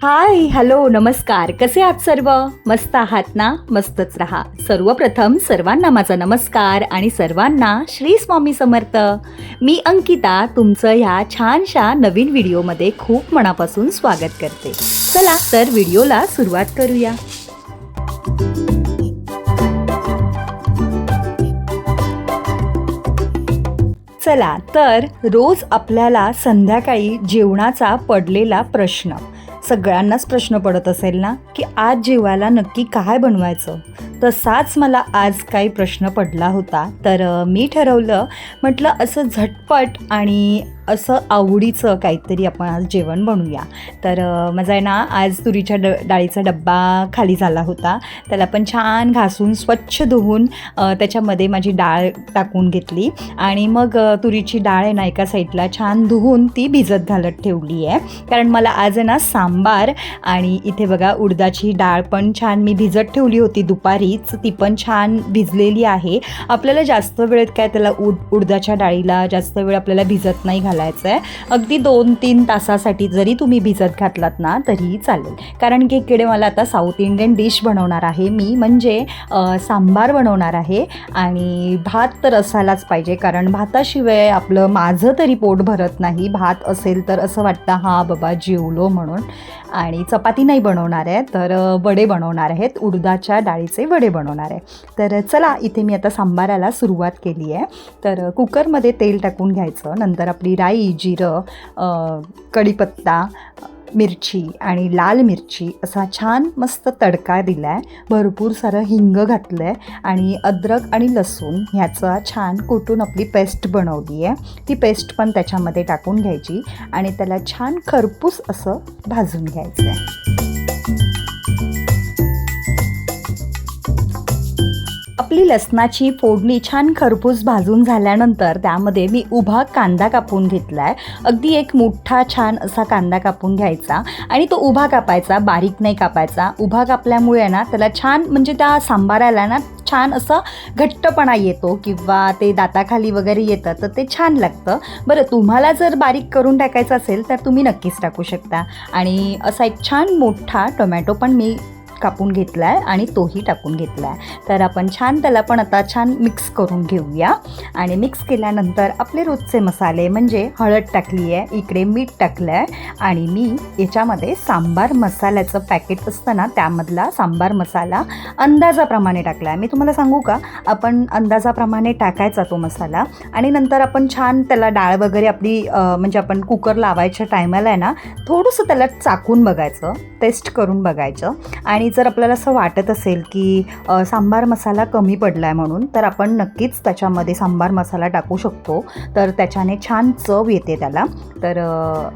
हाय, hello, नमस्कार. कसे आहात सर्व? मस्त आहात ना? मस्तच राहा. सर्वप्रथम सर्वांना माझा नमस्कार आणि सर्वांना श्री स्वामी समर्थ. मी अंकिता तुमचं ह्या छानशा नवीन व्हिडिओमध्ये खूप मनापासून स्वागत करते. चला तर व्हिडिओला सुरुवात करूया. चला तर रोज आपल्याला संध्याकाळी जेवणाचा पडलेला प्रश्न, सगळ्यांनाच प्रश्न पडत असेल ना की आज जेवायला नक्की काय बनवायचं. तसाच मला आज काही प्रश्न पडला होता. तर मी ठरवलं, म्हटलं असं झटपट आणि असं आवडीचं काहीतरी आपण आज जेवण बनवूया. तर माझा आहे ना आज तुरीच्या डाळीचा डब्बा खाली झाला होता. त्याला पण छान घासून स्वच्छ धुवून त्याच्यामध्ये माझी डाळ टाकून घेतली आणि मग तुरीची डाळ आहे ना एका साईडला छान धुवून ती भिजत घालत ठेवली आहे. कारण मला आज आहे ना सांबार आणि इथे बघा उडदाची डाळ पण छान मी भिजत ठेवली होती दुपारीच, ती पण छान भिजलेली आहे. आपल्याला जास्त वेळेत काय त्याला उडदाच्या डाळीला जास्त वेळ आपल्याला भिजत नाही घालायचं आहे. अगदी 2-3 तासासाठी जरी तुम्ही भिजत घातलात ना तरीही चालेल. कारण की इकडे मला आता साऊथ इंडियन डिश बनवणार आहे मी, म्हणजे सांबार बनवणार आहे आणि भात तर असायलाच पाहिजे. कारण भाताशिवाय माझं तरी पोट भरत नाही. भात असेल तर असं वाटतं हां बाबा जेवलो म्हणून. आणि चपाती नाही बनवणार आहे, तर वडे बनवणार आहेत, उडदाच्या डाळीचे वडे बनवणार आहे. तर चला इथे मी आता सांबाराला सुरुवात केली आहे. तर कुकरमध्ये तेल टाकून घ्यायचं. नंतर आपली राई, जिरं, कढीपत्ता, मिरची आणि लाल मिरची असा छान मस्त तडका दिला आहे. भरपूर सारं हिंग घातलं आहे आणि अद्रक आणि लसूण ह्याचा छान कुटून आपली पेस्ट बनवली आहे. ती पेस्ट पण त्याच्यामध्ये टाकून घ्यायची आणि त्याला छान खरपूस असं भाजून घ्यायचं आहे. आपली लसणाची फोडणी छान खरपूस भाजून झाल्यानंतर त्यामध्ये मी उभा कांदा कापून घेतला आहे. अगदी एक मोठा छान असा कांदा कापून घ्यायचा आणि तो उभा कापायचा, बारीक नाही कापायचा. उभा कापल्यामुळे ना त्याला छान म्हणजे त्या सांबाराला ना छान असा घट्टपणा येतो किंवा ते दाताखाली वगैरे येतं तर ते छान लागतं. बरं, तुम्हाला जर बारीक करून टाकायचं असेल तर तुम्ही नक्कीच टाकू शकता. आणि असा एक छान मोठा टोमॅटो पण मी कापून घेतला आहे आणि तोही टाकून घेतला आहे. तर आपण छान त्याला पण आता छान मिक्स करून घेऊया. आणि मिक्स केल्यानंतर आपले रोजचे मसाले म्हणजे हळद टाकली आहे, इकडे मीठ टाकलं आहे आणि मी याच्यामध्ये सांबार मसाल्याचं पॅकेट असतं ना त्यामधला सांबार मसाला अंदाजाप्रमाणे टाकला आहे. मी तुम्हाला सांगू का, आपण अंदाजाप्रमाणे टाकायचा तो मसाला आणि नंतर आपण छान त्याला डाळ वगैरे आपली म्हणजे आपण कुकर लावायच्या टायमाला आहे ना थोडंसं त्याला चाकून बघायचं, टेस्ट करून बघायचं. आणि जर आपल्याला असं वाटत असेल की सांबार मसाला कमी पडला आहे म्हणून, तर आपण नक्कीच त्याच्यामध्ये सांबार मसाला टाकू शकतो. तर त्याच्याने छान चव येते त्याला. तर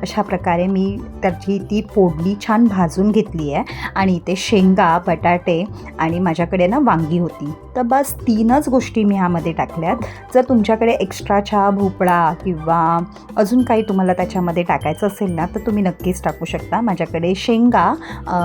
अशा प्रकारे मी त्याची ती फोडणी छान भाजून घेतली आहे. आणि ते शेंगा, बटाटे आणि माझ्याकडे ना वांगी होती. तर बस 3च गोष्टी मी ह्यामध्ये टाकल्यात. जर तुमच्याकडे एक्स्ट्राचा भोपळा किंवा अजून काही तुम्हाला त्याच्यामध्ये टाकायचं असेल ना तर तुम्ही नक्कीच टाकू शकता. माझ्याकडे शेंगा,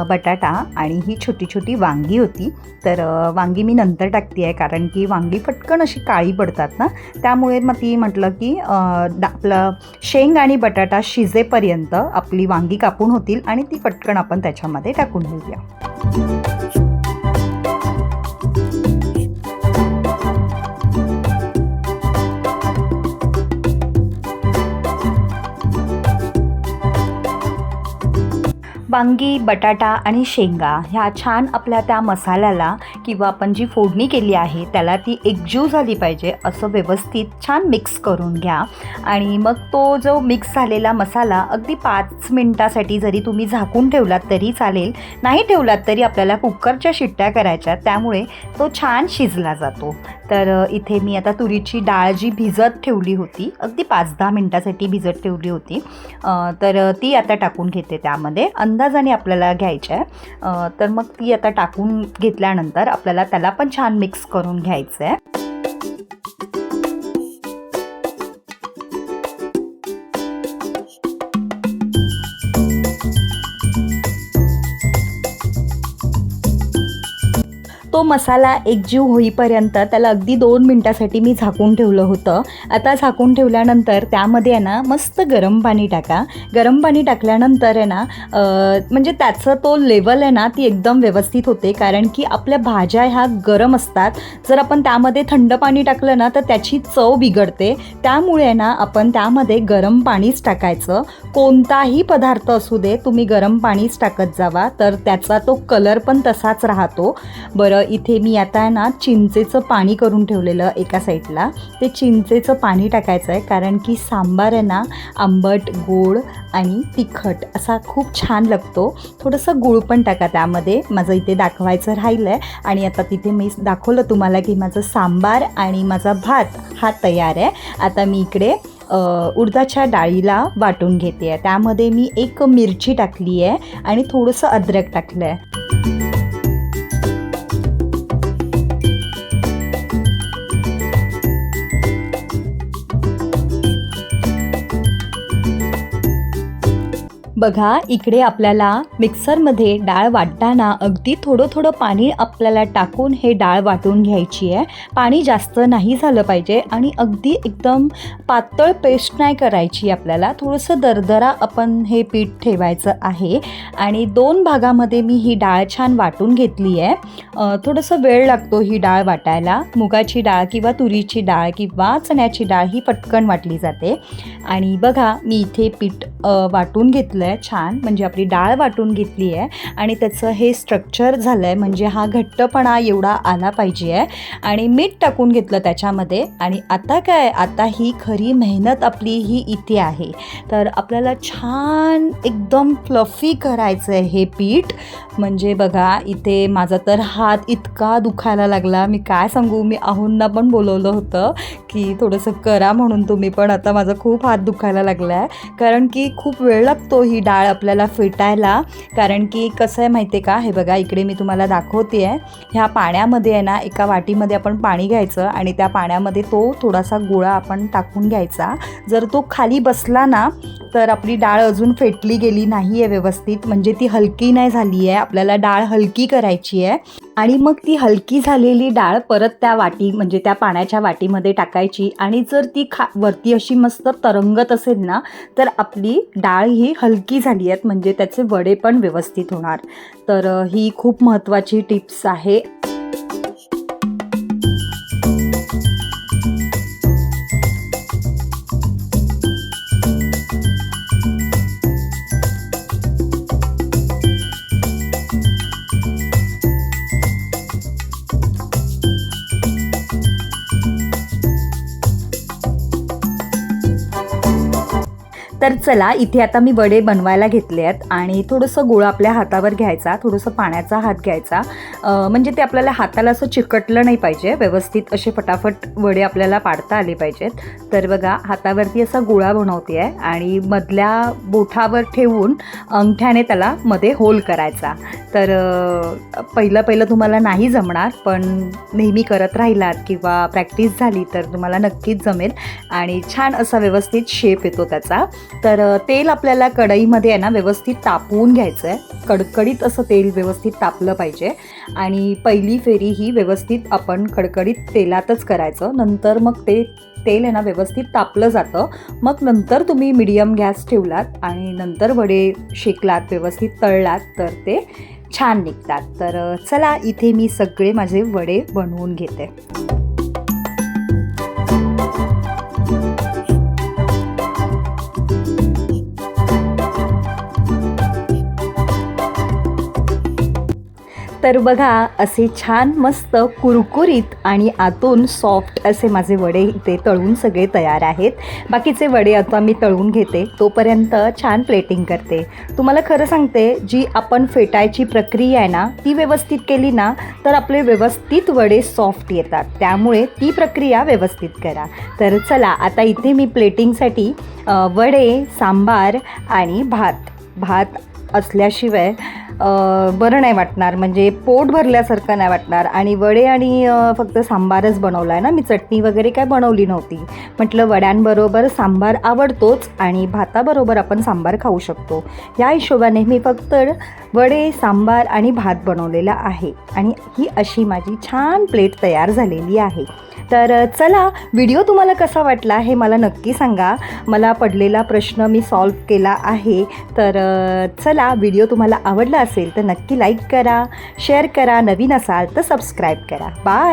बटाटा आणि ही छोटी छोटी वांगी होती. तर वांगी मी नंतर टाकते आहे कारण की वांगी पटकन अशी काळी पडतात ना, त्यामुळे मग ती म्हटलं की आपलं शेंग आणि बटाटा शिजेपर्यंत आपली वांगी कापून होतील आणि ती पटकन आपण त्याच्यामध्ये टाकून घेऊया. वांगी, बटाटा आणि शेंगा ह्या छान आपल्या त्या मसाल्याला किंवा आपण जी फोडणी केली आहे त्याला ती एकजीव झाली पाहिजे असं व्यवस्थित छान मिक्स करून घ्या. आणि मग तो जो मिक्स झालेला मसाला अगदी 5 मिनटासाठी जरी तुम्ही झाकून ठेवलात तरी चालेल, नाही ठेवलात तरी आपल्याला कुकरच्या शिट्ट्या करायच्या, त्यामुळे तो छान शिजला जातो. तर इथे मी आता तुरीची डाळ जी भिजत ठेवली होती, अगदी 5-10 मिनटासाठी भिजत ठेवली होती, तर ती आता टाकून घेते त्यामध्ये. अंदाजाने आपल्याला घ्यायच्या आहे. तर मग ती आता टाकून घेतल्यानंतर आपल्याला त्याला पण छान मिक्स करून घ्यायचं आहे. तो मसाला एकजीव होईपर्यंत त्याला अगदी 2 मिनटासाठी मी झाकून ठेवलं होतं. आता झाकून ठेवल्यानंतर त्यामध्ये आहे ना मस्त गरम पाणी टाका. गरम पाणी टाकल्यानंतर आहे ना म्हणजे त्याचं तो लेवल आहे ना ती एकदम व्यवस्थित होते, कारण की आपल्या भाज्या ह्या गरम असतात. जर आपण त्यामध्ये थंड पाणी टाकलं ना तर त्याची चव बिघडते. त्यामुळे ना आपण त्यामध्ये गरम पाणीच टाकायचं. कोणताही पदार्थ असू दे तुम्ही गरम पाणीच टाकत जावा, तर त्याचा तो कलर पण तसाच राहतो. बरं, इथे मी आता ना चिंचेचं पाणी करून ठेवलेलं एका साईडला. ते चिंचेचं पाणी टाकायचं आहे, कारण की सांबार आहे ना आंबट, गोड आणि तिखट असा खूप छान लागतो. थोडंसं गूळ पण टाका त्यामध्ये, माझं इथे दाखवायचं राहिलं आहे. आणि आता तिथे मी दाखवलं तुम्हाला की माझं सांबार आणि माझा भात हा तयार आहे. आता मी इकडे उडदाच्या डाळीला वाटून घेते आहे. त्यामध्ये मी 1 मिरची टाकली आहे आणि थोडंसं अद्रक टाकलं आहे. बघा, इकडे आपल्याला मिक्सरमध्ये डाळ वाटताना अगदी थोडं थोडं पाणी आपल्याला टाकून हे डाळ वाटून घ्यायची आहे. पाणी जास्त नाही झालं पाहिजे आणि अगदी एकदम पातळ पेस्ट नाही करायची. आपल्याला थोडंसं दरदरा आपण हे पीठ ठेवायचं आहे. आणि 2 भागामध्ये मी ही डाळ छान वाटून घेतली आहे. थोडंसं वेळ लागतो ही डाळ वाटायला. मुगाची डाळ किंवा तुरीची डाळ किंवा चण्याची डाळ ही पटकन वाटली जाते. आणि बघा, मी इथे पीठ वाटून घेतलं आहे छान, म्हणजे आपली डाळ वाटून घेतली आहे आणि त्याचं हे स्ट्रक्चर झालं आहे, म्हणजे हा घट्टपणा एवढा आला पाहिजे आहे. आणि मीठ टाकून घेतलं त्याच्यामध्ये. आणि आता काय, आता ही खरी मेहनत आपली ही इथे आहे. तर आपल्याला छान एकदम फ्लफी करायचं आहे हे पीठ. म्हणजे बघा, इथे माझा तर हात इतका दुखायला लागला, मी काय सांगू. मी आहूंना पण बोलवलं होतं की थोडंसं करा म्हणून तुम्ही, पण आता माझा खूप हात दुखायला लागला आहे, कारण की खूप वेळ लागतो ही डाळ आपल्याला फेटायला. कारण की कसं आहे माहिती आहे का, हे बघा इकडे मी तुम्हाला दाखवते आहे. ह्या पाण्यामध्ये आहे ना, एका वाटीमध्ये आपण पाणी घ्यायचं आणि त्या पाण्यामध्ये तो थोडासा गोळा आपण टाकून घ्यायचा. जर तो खाली बसला ना तर आपली डाळ अजून फेटली गेली नाही आहे व्यवस्थित, म्हणजे ती हलकी नाही झाली आहे. आपल्याला डाळ हलकी करायची आहे. आणि मग ती हलकी झालेली डाळ परत त्या वाटी, म्हणजे त्या पाण्याच्या वाटीमध्ये टाकायची. आणि जर ती वरती अशी मस्त तरंगत असेल ना तर आपली डाळ ही हलकी झाली आहेत, म्हणजे त्याचे वडे पण व्यवस्थित होणार. तर ही खूप महत्त्वाची टिप्स आहे. तर चला, इथे आता मी वडे बनवायला घेतले आहेत. आणि थोडंसं गोळा आपल्या हातावर घ्यायचा, थोडंसं पाण्याचा हात घ्यायचा, म्हणजे ते आपल्याला हाताला असं चिकटलं नाही पाहिजे. व्यवस्थित असे फटाफट वडे आपल्याला पाडता आले पाहिजेत. तर बघा, हातावरती असा गोळा बनवते आहे आणि मधल्या बोटावर ठेवून अंगठ्याने त्याला मध्ये होल करायचा. तर पहिलं तुम्हाला नाही जमणार, पण नेहमी करत राहिलात किंवा प्रॅक्टिस झाली तर तुम्हाला नक्कीच जमेल आणि छान असा व्यवस्थित शेप येतो त्याचा. तर तेल आपल्याला कढईमध्ये आहे ना व्यवस्थित तापवून घ्यायचं आहे. कडकडीत असं तेल व्यवस्थित तापलं पाहिजे. आणि पहिली फेरी ही व्यवस्थित आपण कडकडीत तेलातच करायचं. नंतर मग ते तेल आहे ना व्यवस्थित तापलं जातं. मग नंतर तुम्ही मीडियम गॅस ठेवलात आणि नंतर वडे शेकलात, व्यवस्थित तळलात तर ते छान निघतात. तर चला, इथे मी सगळे माझे वडे बनवून घेते. तर बघा, असे छान मस्त कुरकुरीत आणि आतून सॉफ्ट असे माझे वडे इथे तळून सगळे तयार आहेत. बाकीचे वडे आता मी तळून घेते, तोपर्यंत छान प्लेटिंग करते. तुम्हाला खरं सांगते, जी आपण फेटायची प्रक्रिया आहे ना ती व्यवस्थित केली ना तर आपले व्यवस्थित वडे सॉफ्ट येतात. त्यामुळे ती प्रक्रिया व्यवस्थित करा. तर चला, आता इथे मी प्लेटिंगसाठी वडे, सांबार आणि भात असल्याशिवाय बरं नाही वाटणार, म्हणजे पोट भरल्यासारखं नाही वाटणार. आणि वडे आणि फक्त सांबारच बनवला आहे ना, मी चटणी वगैरे काय बनवली नव्हती. म्हटलं वड्यांबरोबर सांबार आवडतोच आणि भाताबरोबर आपण सांबार खाऊ शकतो, या हिशोबाने मी फक्त वडे, सांबार आणि भात बनवलेला आहे. आणि ही अशी माझी छान प्लेट तयार झालेली आहे. तर चला, व्हिडिओ तुम्हाला कसा वाटला हे मला नक्की सांगा. मला पडलेला प्रश्न मी सॉल्व केला आहे. तर चला, व्हिडिओ तुम्हाला आवडला असेल तर नक्की लाईक करा, शेअर करा, नवीन असाल तर सबस्क्राईब करा. बाय.